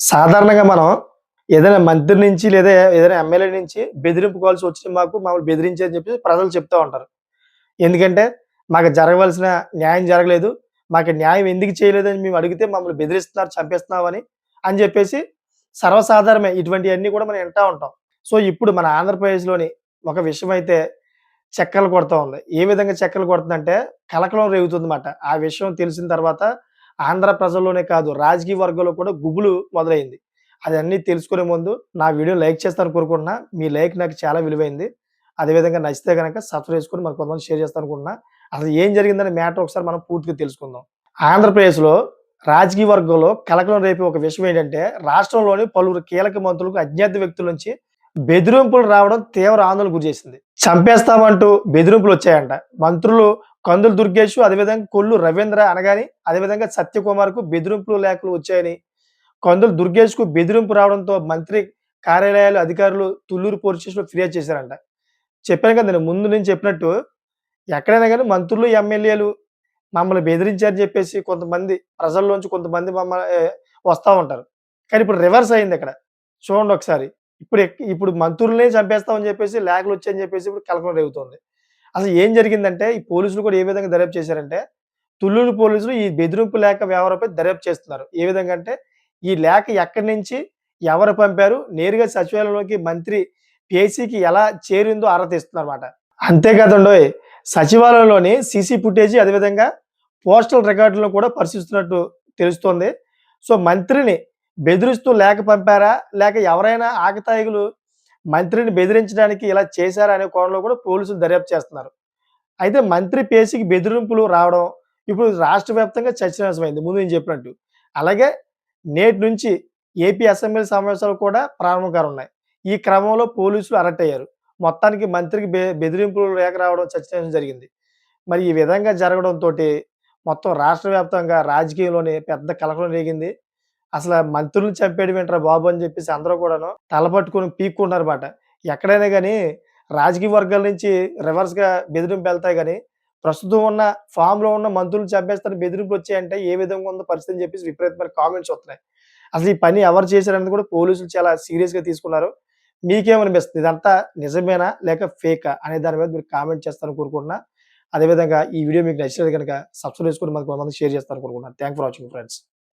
సాధారణంగా మనం ఏదైనా మంత్రి నుంచి లేదా ఏదైనా ఎమ్మెల్యే నుంచి బెదిరింపు కాల్స్ వచ్చినాయి మమ్మల్ని బెదిరించారని చెప్పి ప్రజలు చెప్తా ఉంటారు. ఎందుకంటే మాకు జరగవలసిన న్యాయం జరగలేదు. మాకు న్యాయం ఎందుకు చేయలేదని మేము అడిగితే మమ్మల్ని బెదిరిస్తున్నారు, చంపేస్తున్నామని అని చెప్పేసి సర్వసాధారణమే. ఇటువంటియన్నీ కూడా మనం వింటా ఉంటాం. సో, ఇప్పుడు మన ఆంధ్రప్రదేశ్‌లోని ఒక విషయమైతే చక్కర్లు కొడతా ఉంది. ఏ విధంగా చక్కర్లు కొడుతుందంటే కలకలం రేగుతుందన్నమాట. ఆ విషయం తెలిసిన తర్వాత ఆంధ్ర ప్రజల్లోనే కాదు రాజకీయ వర్గంలో కూడా గుబులు మొదలైంది. అదన్నీ తెలుసుకునే ముందు నా వీడియో లైక్ చేస్తారని కోరుకుంటున్నా. మీ లైక్ నాకు చాలా విలువైంది. అదేవిధంగా నచ్చితే గనక సబ్‌స్క్రైబ్ చేసుకొని మరి కొంతమందికి షేర్ చేస్తారనుకుంటున్నా. అసలు ఏం జరిగిందనే మ్యాటర్ ఒకసారి మనం పూర్తిగా తెలుసుకుందాం. ఆంధ్రప్రదేశ్‌లో రాజకీయ వర్గంలో కలకలం రేపే ఒక విషయం ఏంటంటే రాష్ట్రంలోని పలువురు కీలక మంత్రులకు అజ్ఞాత వ్యక్తుల నుంచి బెదిరింపులు రావడం తీవ్ర ఆందోళనకు గురిచేసింది. చంపేస్తామంటూ బెదిరింపులొచ్చాయంట. మంత్రులు కందులు దుర్గేష్, అదేవిధంగా కొల్లు రవీంద్ర అనగాని, అదేవిధంగా సత్యకుమార్‌కు బెదిరింపులు లేఖలు వచ్చాయని, కందులు దుర్గేష్‌కు బెదిరింపు రావడంతో మంత్రి కార్యాలయాలు అధికారులు తుళ్లూరు పోలీస్ స్టేషన్‌లో ఫిర్యాదు చేశారంట. చెప్పాను కదండీ! ముందు నేను చెప్పినట్టు ఎక్కడైనా గాని మంత్రులు, ఎమ్మెల్యేలు మమ్మల్ని బెదిరించారని చెప్పేసి కొంతమంది ప్రజల్లోంచి కొంతమంది వస్తా ఉంటారు. కానీ ఇప్పుడు రివర్స్ అయిందిక్కడ. చూడండి ఒకసారి. ఇప్పుడు మంత్రులనే చంపేస్తామని చెప్పేసి లేఖలొచ్చాయని చెప్పేసి ఇప్పుడు కలకలం రేగుతోంది. అసలు ఏం జరిగిందంటే ఈ పోలీసులు కూడా ఏ విధంగా దర్యాప్తు చేశారంటే, తుళ్ళూరు పోలీసులు ఈ బెదిరింపు లేఖ వ్యవహారంపై దర్యాప్తు చేస్తున్నారు. ఏ విధంగా అంటే, ఈ లేఖ ఎక్కడి నుంచి, ఎవరు పంపారు, నేరుగా సచివాలయంలోకి మంత్రి పేసీకి ఎలా చేరిందో ఆరా తీస్తున్నారన్నమాట. అంతే కాదండోయ్! సచివాలయంలోని సీసీ ఫుటేజి అదేవిధంగా పోస్టల్ రికార్డులను కూడా పరిశీలిస్తున్నట్టు తెలుస్తోంది. సో, మంత్రిని బెదిరిస్తూ లేఖ పంపారా? లేక ఎవరైనా ఆకతాయిలు మంత్రిని బెదిరించడానికి ఇలా చేశారా? అనే కోణంలో కూడా పోలీసులు దర్యాప్తు చేస్తున్నారు. అయితే మంత్రి పేషికి బెదిరింపులు రావడం, ఇప్పుడు రాష్ట్ర వ్యాప్తంగా చర్చనీయాంశమైంది ముందు నేను చెప్పినట్టు. అలాగే నేటి నుంచి ఏపీ అసెంబ్లీ సమావేశాలు కూడా ప్రారంభం కానున్నాయి. ఈ క్రమంలో పోలీసులు అలర్ట్ అయ్యారు. మొత్తానికి మంత్రికి బెదిరింపులు లేఖ రావడం చర్చనీయాంశం జరిగింది. మరి ఈ విధంగా జరగడంతోటి మొత్తం రాష్ట్ర వ్యాప్తంగా రాజకీయంలోని పెద్ద కలకలం రేగింది. అసల మంత్రుల్ని చంపేయడం ఏంట్రా బాబు! అని చెప్పేసి అందరూ కూడాను తల పట్టుకొని పీక్కుంటున్నారన్నమాట. ఎక్కడైనా గాని రాజకీయ వర్గాల నుంచి రివర్స్‌గా బెదిరింపులెళ్తాయి గాని, ప్రస్తుతం ఉన్న ఫామ్‌లో ఉన్న మంత్రుల్ని చంపేస్తారని బెదిరింపులొచ్చాయంటే ఏ విధంగా ఉందో పరిస్థితి అని చెప్పేసి విపరీతమైన కామెంట్స్ వస్తున్నాయి. అసలు ఈ పని ఎవరు చేశారనేది కూడా పోలీసులు చాలా సీరియస్‌గా తీసుకున్నారు. మీకేమనిపిస్తుంది? ఇదంతా నిజమేనా? లేక ఫేకా? అనే దాని మీద మీరు కామెంట్ చేస్తారని కోరుకుంటున్నా. అదేవిధంగా ఈ వీడియో మీకు నచ్చినట్లయితే గనక సబ్‌స్క్రైబ్ చేసుకొని మరి కొంతమందికి షేర్ చేస్తారని కోరుకుంటున్నాను. Thank for watching friends.